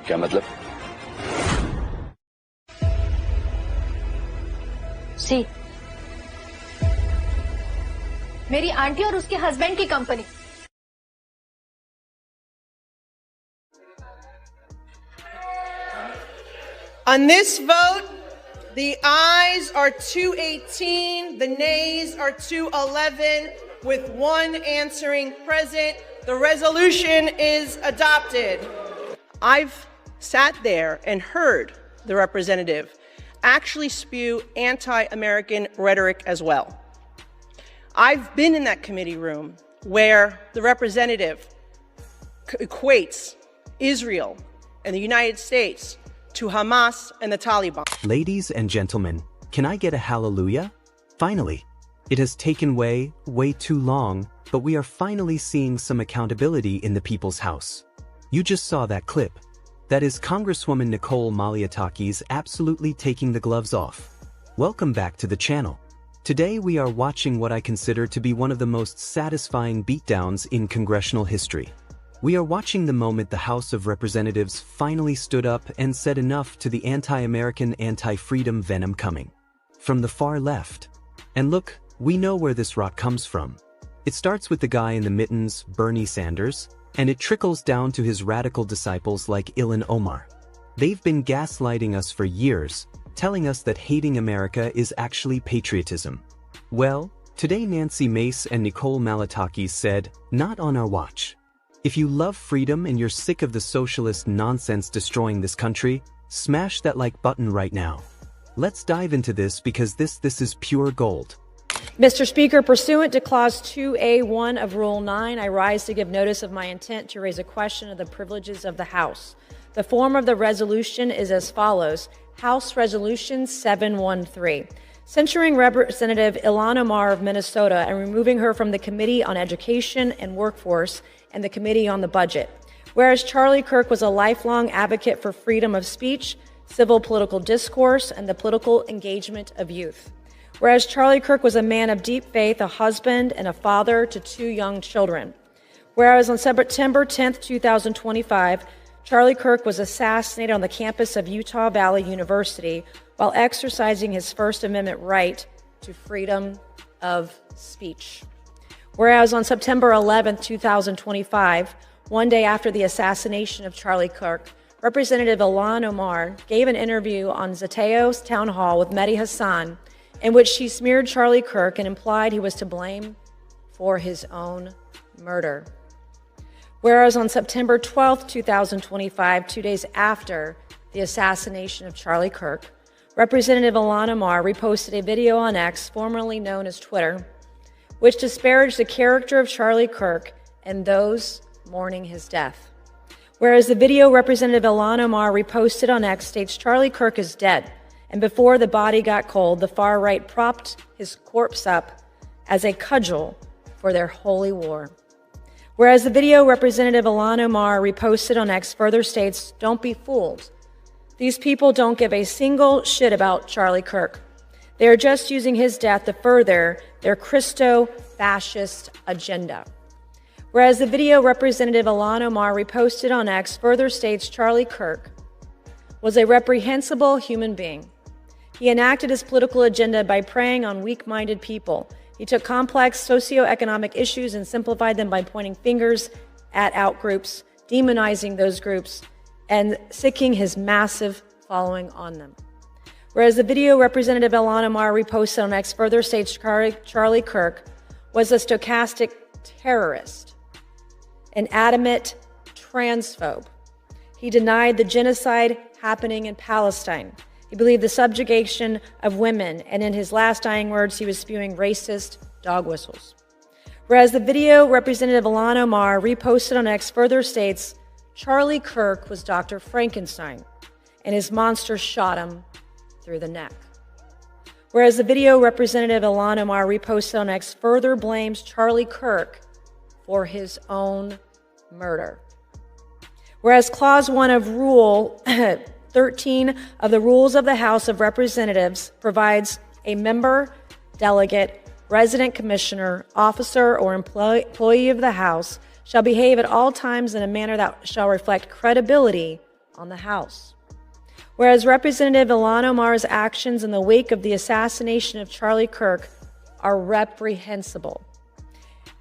क्या मतलब? सी मेरी आंटी और उसके हस्बैंड की company. On this vote, the ayes are 218, the nays are 211, with one answering present. The resolution is adopted. I've sat there and heard the representative actually spew anti-American rhetoric as well. I've been in that committee room where the representative equates Israel and the United States to Hamas and the Taliban. Ladies and gentlemen, can I get a hallelujah? Finally, it has taken way too long, but we are finally seeing some accountability in the People's House. You just saw that clip. That is Congresswoman Nicole Maliotakis absolutely taking the gloves off. Welcome back to the channel. Today we are watching what I consider to be one of the most satisfying beatdowns in congressional history. We are watching the moment the House of Representatives finally stood up and said enough to the anti-American, anti-freedom venom coming from the far left. And look, we know where this rot comes from. It starts with the guy in the mittens, Bernie Sanders, and it trickles down to his radical disciples like Ilhan Omar. They've been gaslighting us for years, telling us that hating America is actually patriotism. Well, today Nancy Mace and Nicole Maliotakis said, not on our watch. If you love freedom and you're sick of the socialist nonsense destroying this country, smash that like button right now. Let's dive into this because this is pure gold. Mr. Speaker, pursuant to Clause 2A1 of Rule 9, I rise to give notice of my intent to raise a question of the privileges of the House. The form of the resolution is as follows. House Resolution 713, censuring Representative Ilhan Omar of Minnesota and removing her from the Committee on Education and Workforce and the Committee on the Budget. Whereas Charlie Kirk was a lifelong advocate for freedom of speech, civil political discourse, and the political engagement of youth. Whereas Charlie Kirk was a man of deep faith, a husband, and a father to 2 young children. Whereas on September 10, 2025, Charlie Kirk was assassinated on the campus of Utah Valley University while exercising his First Amendment right to freedom of speech. Whereas on September 11, 2025, one day after the assassination of Charlie Kirk, Representative Ilhan Omar gave an interview on Zateo's town hall with Mehdi Hassan in which she smeared Charlie Kirk and implied he was to blame for his own murder. Whereas on September 12, 2025, 2 days after the assassination of Charlie Kirk, Representative Ilhan Omar reposted a video on X, formerly known as Twitter, which disparaged the character of Charlie Kirk and those mourning his death. Whereas the video Representative Ilhan Omar reposted on X states Charlie Kirk is dead, and before the body got cold, the far right propped his corpse up as a cudgel for their holy war. Whereas the video Representative Ilhan Omar reposted on X further states, don't be fooled. These people don't give a single shit about Charlie Kirk. They are just using his death to further their Christo-fascist agenda. Whereas the video Representative Ilhan Omar reposted on X further states Charlie Kirk was a reprehensible human being. He enacted his political agenda by preying on weak-minded people. He took complex socioeconomic issues and simplified them by pointing fingers at outgroups, demonizing those groups, and sicking his massive following on them. Whereas the video Representative Ilhan Omar reposted on X further states Charlie Kirk was a stochastic terrorist, an adamant transphobe. He denied the genocide happening in Palestine. He believed the subjugation of women, and in his last dying words, he was spewing racist dog whistles. Whereas the video Representative Ilhan Omar reposted on X further states Charlie Kirk was Dr. Frankenstein, and his monster shot him through the neck. Whereas the video Representative Ilhan Omar reposted on X further blames Charlie Kirk for his own murder. Whereas Clause 1 of Rule 13 of the Rules of the House of Representatives provides a member, delegate, resident commissioner, officer, or employee of the House shall behave at all times in a manner that shall reflect credibility on the House. Whereas Representative Ilhan Omar's actions in the wake of the assassination of Charlie Kirk are reprehensible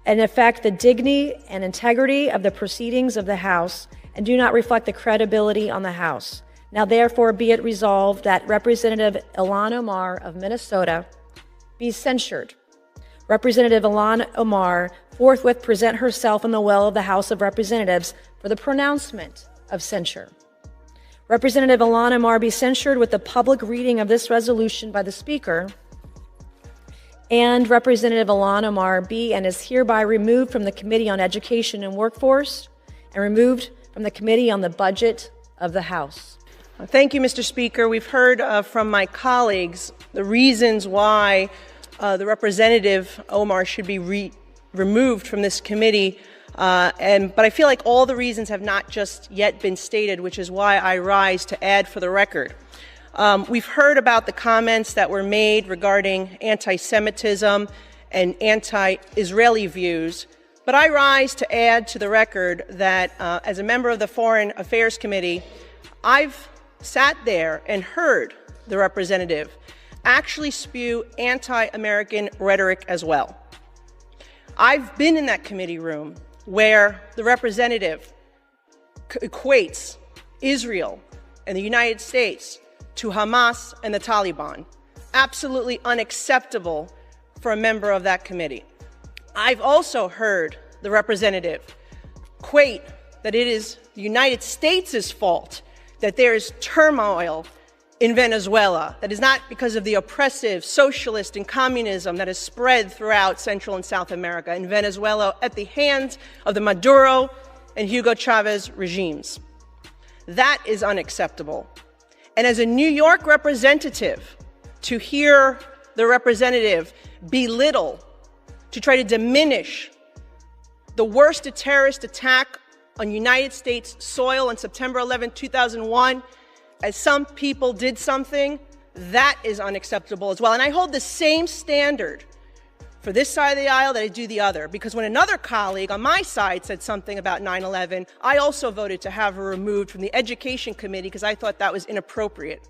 and affect the dignity and integrity of the proceedings of the House and do not reflect the credibility on the House. Now, therefore, be it resolved that Representative Ilhan Omar of Minnesota be censured. Representative Ilhan Omar forthwith present herself in the well of the House of Representatives for the pronouncement of censure. Representative Ilhan Omar be censured with the public reading of this resolution by the Speaker, and Representative Ilhan Omar be and is hereby removed from the Committee on Education and Workforce and removed from the Committee on the Budget of the House. Thank you, Mr. Speaker. We've heard from my colleagues the reasons why the Representative Omar should be removed from this committee, but I feel like all the reasons have not just yet been stated, which is why I rise to add for the record. We've heard about the comments that were made regarding anti-Semitism and anti-Israeli views, but I rise to add to the record that as a member of the Foreign Affairs Committee, I've sat there and heard the representative actually spew anti-American rhetoric as well. I've been in that committee room where the representative equates Israel and the United States to Hamas and the Taliban. Absolutely unacceptable for a member of that committee. I've also heard the representative equate that it is the United States' fault that there is turmoil in Venezuela, that is not because of the oppressive socialist and communism that has spread throughout Central and South America in Venezuela at the hands of the Maduro and Hugo Chavez regimes. That is unacceptable. And as a New York representative, to hear the representative belittle, to try to diminish the worst terrorist attack on United States soil on September 11, 2001, as some people did something, that is unacceptable as well. And I hold the same standard for this side of the aisle that I do the other, because when another colleague on my side said something about 9/11, I also voted to have her removed from the Education Committee because I thought that was inappropriate.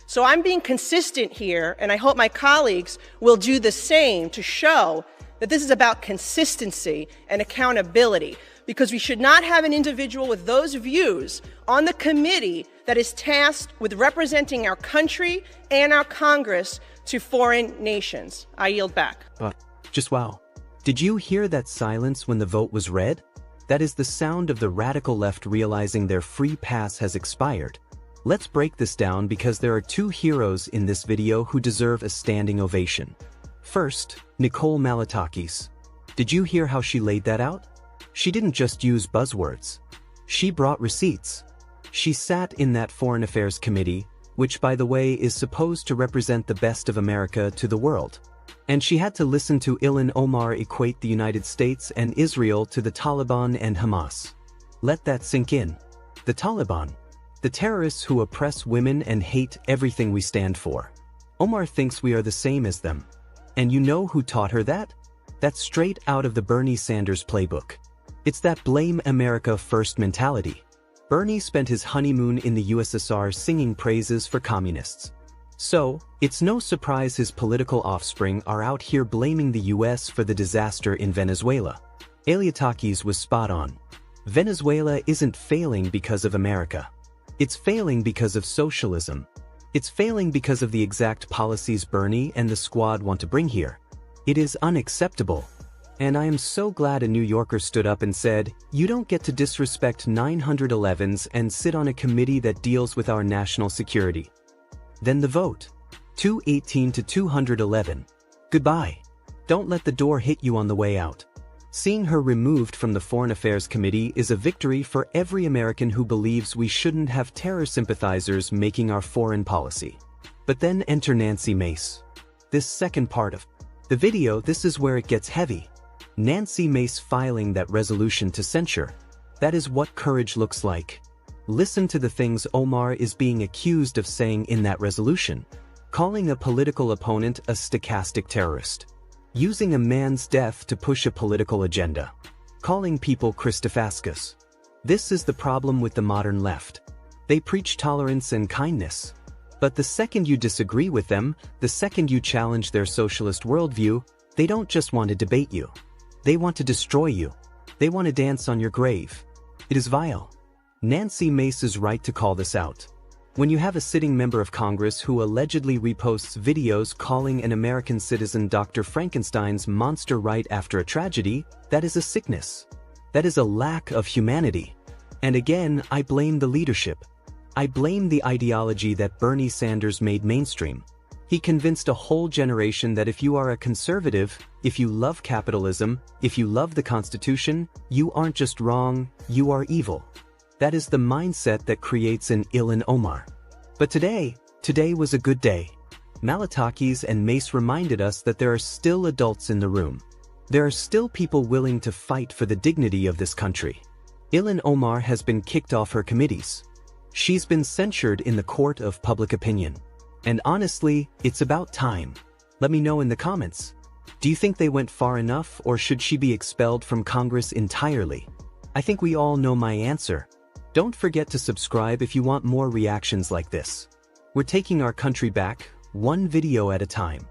So I'm being consistent here, and I hope my colleagues will do the same to show that this is about consistency and accountability, because we should not have an individual with those views on the committee that is tasked with representing our country and our Congress to foreign nations. I yield back. But, just wow. Did you hear that silence when the vote was read? That is the sound of the radical left realizing their free pass has expired. Let's break this down because there are two heroes in this video who deserve a standing ovation. First, Nicole Malliotakis. Did you hear how she laid that out? She didn't just use buzzwords. She brought receipts. She sat in that Foreign Affairs Committee, which by the way is supposed to represent the best of America to the world. And she had to listen to Ilhan Omar equate the United States and Israel to the Taliban and Hamas. Let that sink in. The Taliban. The terrorists who oppress women and hate everything we stand for. Omar thinks we are the same as them. And you know who taught her that? That's straight out of the Bernie Sanders playbook. It's that blame America first mentality. Bernie spent his honeymoon in the USSR singing praises for communists. So, it's no surprise his political offspring are out here blaming the US for the disaster in Venezuela. Malliotakis was spot on. Venezuela isn't failing because of America. It's failing because of socialism. It's failing because of the exact policies Bernie and the squad want to bring here. It is unacceptable. And I am so glad a New Yorker stood up and said, you don't get to disrespect 911s and sit on a committee that deals with our national security. Then the vote. 218 to 211. Goodbye. Don't let the door hit you on the way out. Seeing her removed from the Foreign Affairs Committee is a victory for every American who believes we shouldn't have terror sympathizers making our foreign policy. But then enter Nancy Mace. This second part of the video, this is where it gets heavy. Nancy Mace filing that resolution to censure. That is what courage looks like. Listen to the things Omar is being accused of saying in that resolution. Calling a political opponent a stochastic terrorist. Using a man's death to push a political agenda. Calling people Christofascus. This is the problem with the modern left. They preach tolerance and kindness. But the second you disagree with them, the second you challenge their socialist worldview, they don't just want to debate you. They want to destroy you. They want to dance on your grave. It is vile. Nancy Mace is right to call this out. When you have a sitting member of Congress who allegedly reposts videos calling an American citizen Dr. Frankenstein's monster right after a tragedy, that is a sickness. That is a lack of humanity. And again, I blame the leadership. I blame the ideology that Bernie Sanders made mainstream. He convinced a whole generation that if you are a conservative, if you love capitalism, if you love the Constitution, you aren't just wrong, you are evil. That is the mindset that creates an Ilhan Omar. But today was a good day. Malatakis and Mace reminded us that there are still adults in the room. There are still people willing to fight for the dignity of this country. Ilhan Omar has been kicked off her committees. She's been censured in the court of public opinion. And honestly, it's about time. Let me know in the comments. Do you think they went far enough, or should she be expelled from Congress entirely? I think we all know my answer. Don't forget to subscribe if you want more reactions like this. We're taking our country back, one video at a time.